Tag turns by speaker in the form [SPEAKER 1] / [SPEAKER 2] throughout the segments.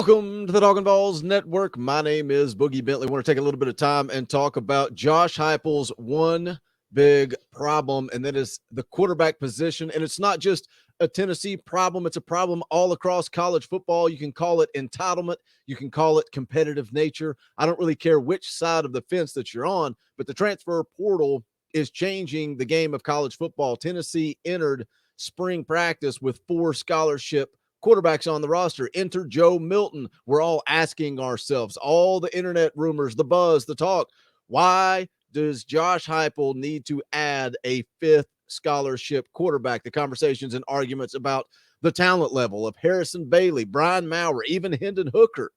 [SPEAKER 1] Welcome to the Talkin Network. My name is Boogie Bentley. I want to take a little bit of time and talk about Josh Heupel's one big problem, and that is the quarterback position. And it's not just a Tennessee problem. It's a problem all across college football. You can call it entitlement. You can call it competitive nature. I don't really care which side of the fence that you're on, but the transfer portal is changing the game of college football. Tennessee entered spring practice with 4 scholarship quarterbacks on the roster. Enter Joe Milton. We're all asking ourselves, all the internet rumors, the buzz, the talk, why does Josh Heupel need to add a 5th scholarship quarterback? The conversations and arguments about the talent level of Harrison Bailey, Brian Maurer, even Hendon Hooker.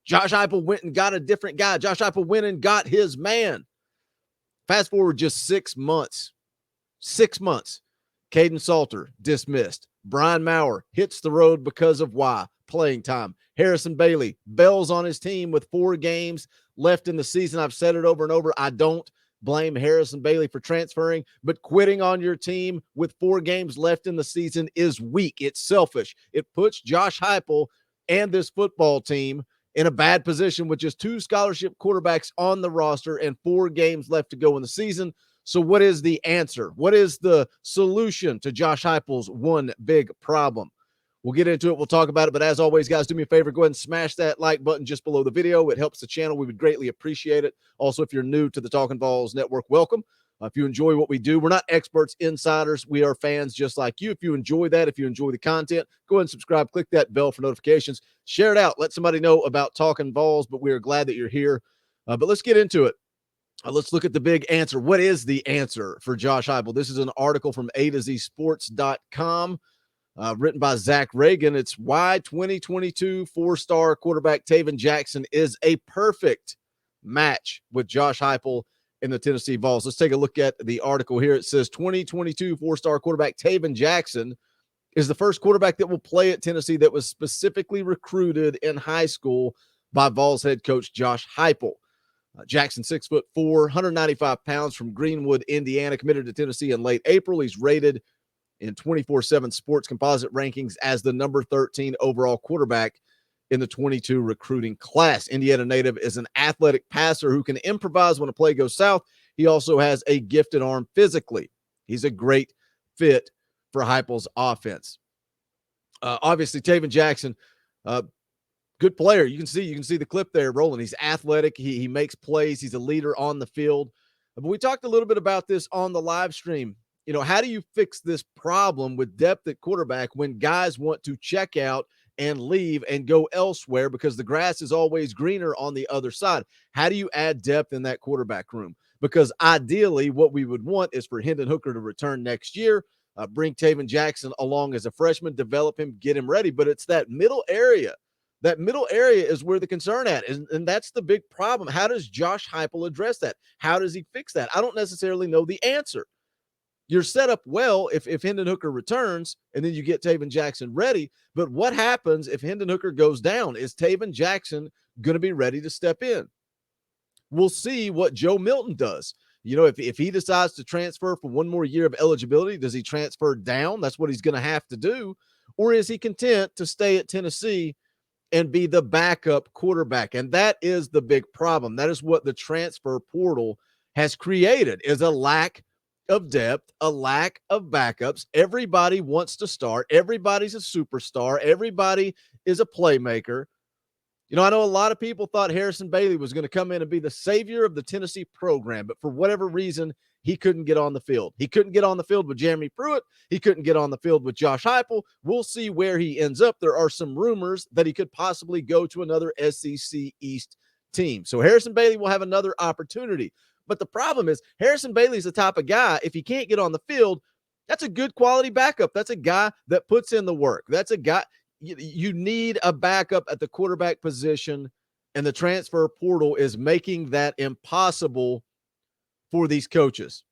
[SPEAKER 1] Josh Heupel went and got a different guy. Josh Heupel went and got his man. Fast forward just 6 months. 6 months. Caden Salter dismissed. Brian Maurer hits the road because of why? Playing time. Harrison Bailey bails on his team with 4 games left in the season. I've said it over and over. I don't blame Harrison Bailey for transferring, but quitting on your team with 4 games left in the season is weak. It's selfish. It puts Josh Heupel and this football team in a bad position with just 2 scholarship quarterbacks on the roster and 4 games left to go in the season. So what is the answer? What is the solution to Josh Heupel's one big problem? We'll get into it. We'll talk about it. But as always, guys, do me a favor. Go ahead and smash that like button just below the video. It helps the channel. We would greatly appreciate it. Also, if you're new to the Talkin VAWLS Network, welcome. If you enjoy what we do, we're not experts, insiders. We are fans just like you. If you enjoy that, if you enjoy the content, go ahead and subscribe. Click that bell for notifications. Share it out. Let somebody know about Talkin VAWLS. But we are glad that you're here. But let's get into it. Let's look at the big answer. What is the answer for Josh Heupel? This is an article from A2ZSports.com, written by Zach Reagan. It's why 2022 4-star quarterback Taven Jackson is a perfect match with Josh Heupel in the Tennessee VAWLS. Let's take a look at the article here. It says 2022 4-star quarterback Taven Jackson is the first quarterback that will play at Tennessee that was specifically recruited in high school by VAWLS head coach Josh Heupel. Jackson, 6'4", 195 pounds, from Greenwood, Indiana, committed to Tennessee in late April. He's rated in 24/7 Sports Composite rankings as the number 13 overall quarterback in the 22 recruiting class. Indiana native is an athletic passer who can improvise when a play goes south. He also has a gifted arm physically. He's a great fit for Heupel's offense. Obviously, Taven Jackson, good player. You can see the clip there rolling. He's athletic. He makes plays. He's a leader on the field. But we talked a little bit about this on the live stream. You know, how do you fix this problem with depth at quarterback when guys want to check out and leave and go elsewhere because the grass is always greener on the other side? How do you add depth in that quarterback room? Because ideally what we would want is for Hendon Hooker to return next year, bring Taven Jackson along as a freshman, develop him, get him ready. But it's that middle area. That middle area is where the concern at is, and that's the big problem. How does Josh Heupel address that? How does he fix that? I don't necessarily know the answer. You're set up well if Hendon Hooker returns and then you get Taven Jackson ready. But what happens if Hendon Hooker goes down? Is Taven Jackson going to be ready to step in? We'll see what Joe Milton does. You know, if he decides to transfer for one more year of eligibility, does he transfer down? That's what he's going to have to do. Or is he content to stay at Tennessee and be the backup quarterback? And that is the big problem. That is what the transfer portal has created, is a lack of depth, a lack of backups. Everybody wants to start. Everybody's a superstar. Everybody is a playmaker. You know, I know a lot of people thought Harrison Bailey was going to come in and be the savior of the Tennessee program, but for whatever reason, he couldn't get on the field. He couldn't get on the field with Jeremy Pruitt. He couldn't get on the field with Josh Heupel. We'll see where he ends up. There are some rumors that he could possibly go to another SEC East team. So Harrison Bailey will have another opportunity. But the problem is Harrison Bailey's the type of guy, if he can't get on the field, that's a good quality backup. That's a guy that puts in the work. That's a guy. You need a backup at the quarterback position, and the transfer portal is making that impossible for these coaches.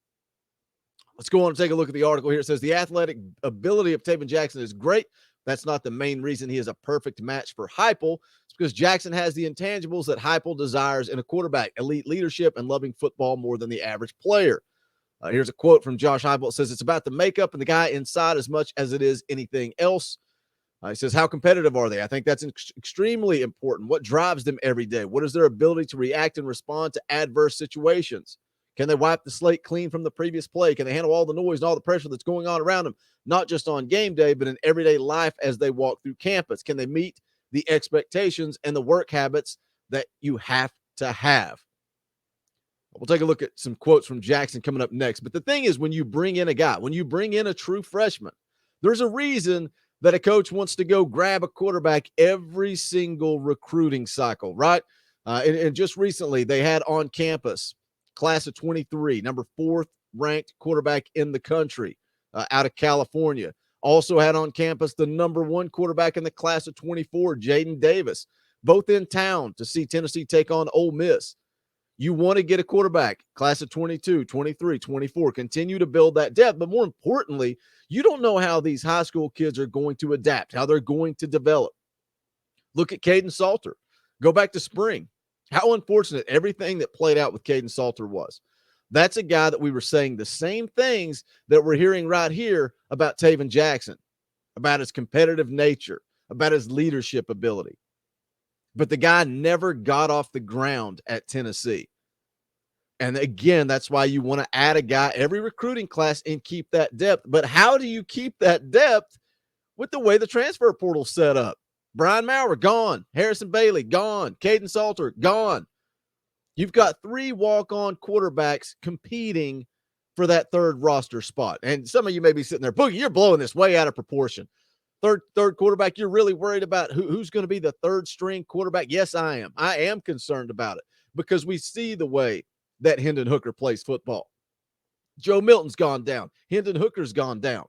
[SPEAKER 1] Let's go on and take a look at the article here. It says the athletic ability of Taven Jackson is great. That's not the main reason he is a perfect match for Heupel. It's because Jackson has the intangibles that Heupel desires in a quarterback: elite leadership and loving football more than the average player. Here's a quote from Josh Heupel. It says, it's about the makeup and the guy inside as much as it is anything else. He says, how competitive are they? I think that's extremely important. What drives them every day? What is their ability to react and respond to adverse situations? Can they wipe the slate clean from the previous play? Can they handle all the noise and all the pressure that's going on around them, not just on game day, but in everyday life as they walk through campus? Can they meet the expectations and the work habits that you have to have? We'll take a look at some quotes from Jackson coming up next. But the thing is, when you bring in a guy, when you bring in a true freshman, there's a reason that a coach wants to go grab a quarterback every single recruiting cycle, right? And just recently, they had on campus class of 23, number 4th ranked quarterback in the country out of California. Also had on campus the number 1 quarterback in the class of 24, Jaden Davis, both in town to see Tennessee take on Ole Miss. You want to get a quarterback, class of 22, 23, 24, continue to build that depth. But more importantly, you don't know how these high school kids are going to adapt, how they're going to develop. Look at Caden Salter. Go back to spring. How unfortunate everything that played out with Caden Salter was. That's a guy that we were saying the same things that we're hearing right here about Taven Jackson, about his competitive nature, about his leadership ability. But the guy never got off the ground at Tennessee. And again, that's why you want to add a guy every recruiting class and keep that depth. But how do you keep that depth with the way the transfer portal's set up? Brian Maurer, gone. Harrison Bailey, gone. Caden Salter, gone. You've got 3 walk-on quarterbacks competing for that 3rd roster spot. And some of you may be sitting there, Boogie, you're blowing this way out of proportion. Third quarterback, you're really worried about who's going to be the 3rd string quarterback? Yes, I am. I am concerned about it because we see the way that Hendon Hooker plays football. Joe Milton's gone down. Hendon Hooker's gone down.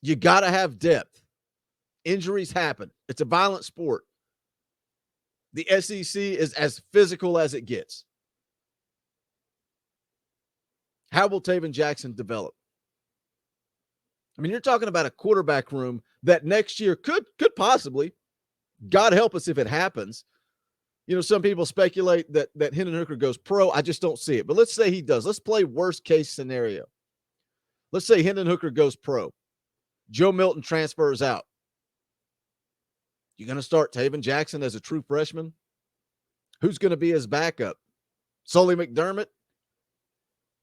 [SPEAKER 1] You got to have depth. Injuries happen. It's a violent sport. The SEC is as physical as it gets. How will Taven Jackson develop? I mean, you're talking about a quarterback room that next year could possibly, God help us if it happens. You know, some people speculate that Hendon Hooker goes pro. I just don't see it. But let's say he does. Let's play worst case scenario. Let's say Hendon Hooker goes pro. Joe Milton transfers out. You're going to start Taven Jackson as a true freshman? Who's going to be his backup? Sully McDermott?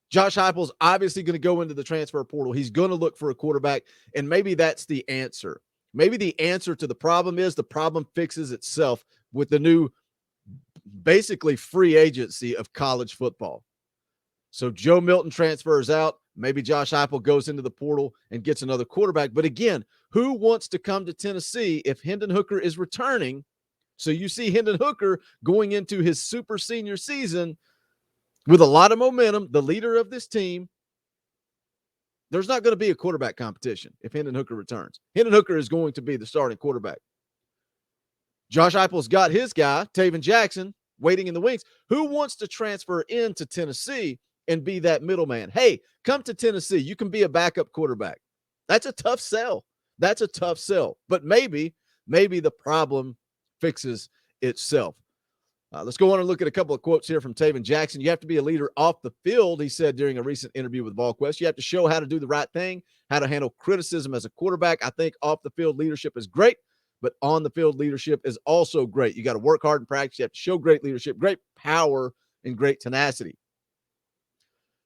[SPEAKER 1] Josh Heupel's obviously going to go into the transfer portal. He's going to look for a quarterback, and maybe that's the answer. Maybe the answer to the problem is the problem fixes itself with the new, basically free agency of college football. So Joe Milton transfers out. Maybe Josh Heupel goes into the portal and gets another quarterback. But again, who wants to come to Tennessee if Hendon Hooker is returning? So you see Hendon Hooker going into his super senior season with a lot of momentum, the leader of this team. There's not going to be a quarterback competition if Hendon Hooker returns. Hendon Hooker is going to be the starting quarterback. Josh Heupel's got his guy, Taven Jackson, waiting in the wings. Who wants to transfer into Tennessee and be that middleman? Hey, come to Tennessee. You can be a backup quarterback. That's a tough sell. That's a tough sell. But maybe the problem fixes itself. Let's go on and look at a couple of quotes here from Taven Jackson. You have to be a leader off the field, he said during a recent interview with VAWLS. You have to show how to do the right thing, how to handle criticism as a quarterback. I think off the field leadership is great, but on the field leadership is also great. You got to work hard in practice. You have to show great leadership, great power, and great tenacity.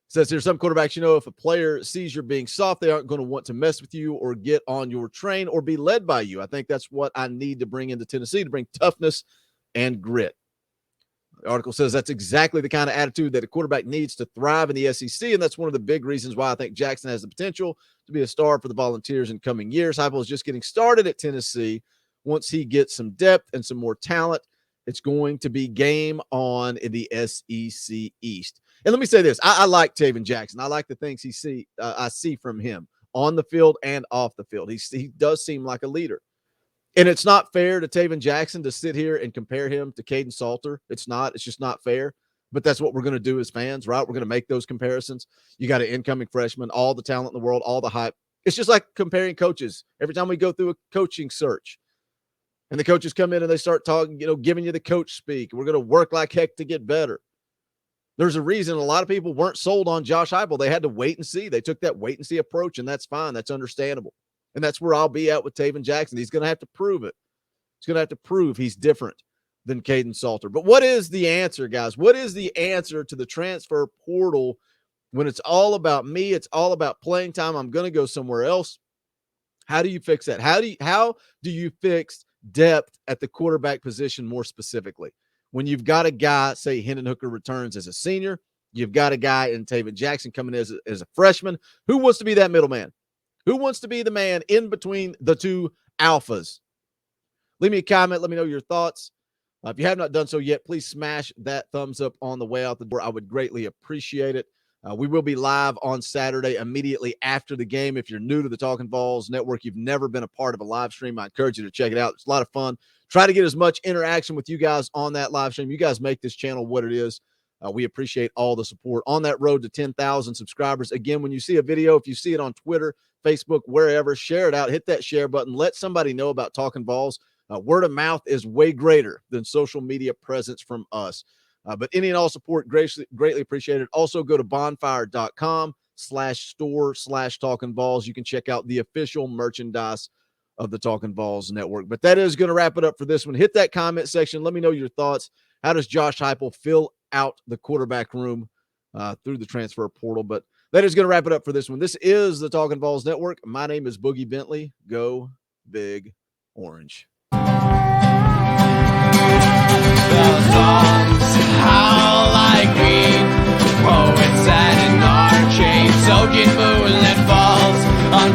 [SPEAKER 1] Says here, some quarterbacks, if a player sees you're being soft, they aren't going to want to mess with you or get on your train or be led by you. I think that's what I need to bring into Tennessee, to bring toughness and grit. The article says that's exactly the kind of attitude that a quarterback needs to thrive in the SEC, and that's one of the big reasons why I think Jackson has the potential to be a star for the Volunteers in coming years. Heupel is just getting started at Tennessee. Once he gets some depth and some more talent, it's going to be game on in the SEC East. And let me say this. I like Taven Jackson. I like the things I see from him on the field and off the field. He does seem like a leader. And it's not fair to Taven Jackson to sit here and compare him to Caden Salter. It's not. It's just not fair. But that's what we're going to do as fans, right? We're going to make those comparisons. You got an incoming freshman, all the talent in the world, all the hype. It's just like comparing coaches. Every time we go through a coaching search and the coaches come in and they start talking, giving you the coach speak. We're going to work like heck to get better. There's a reason a lot of people weren't sold on Josh Heupel. They had to wait and see. They took that wait and see approach, and that's fine. That's understandable. And that's where I'll be at with Taven Jackson. He's going to have to prove it. He's going to have to prove he's different than Caden Salter. But what is the answer, guys? What is the answer to the transfer portal when it's all about me? It's all about playing time. I'm going to go somewhere else. How do you fix that? How do you fix depth at the quarterback position more specifically? When you've got a guy, say Hendon Hooker returns as a senior, you've got a guy in Taven Jackson coming as a freshman. Who wants to be that middleman? Who wants to be the man in between the two alphas? Leave me a comment. Let me know your thoughts. If you have not done so yet, please smash that thumbs up on the way out the door. I would greatly appreciate it. We will be live on Saturday immediately after the game. If you're new to the Talkin' VAWLS Network, you've never been a part of a live stream, I encourage you to check it out. It's a lot of fun. Try to get as much interaction with you guys on that live stream. You guys make this channel what it is. We appreciate all the support on that road to 10,000 subscribers. Again, when you see a video, if you see it on Twitter, Facebook, wherever, share it out. Hit that share button. Let somebody know about Talkin' VAWLS. Word of mouth is way greater than social media presence from us. But any and all support, greatly appreciated. Also, go to bonfire.com/store/Talkin' VAWLS. You can check out the official merchandise of the Talkin' VAWLS Network. But that is going to wrap it up for this one. Hit that comment section. Let me know your thoughts. How does Josh Heupel fill out the quarterback room through the transfer portal? But that is going to wrap it up for this one. This is the Talkin' VAWLS Network. My name is Boogie Bentley. Go Big Orange.
[SPEAKER 2] Those dogs howl like we poets sat in our chains, soaking moonlit falls on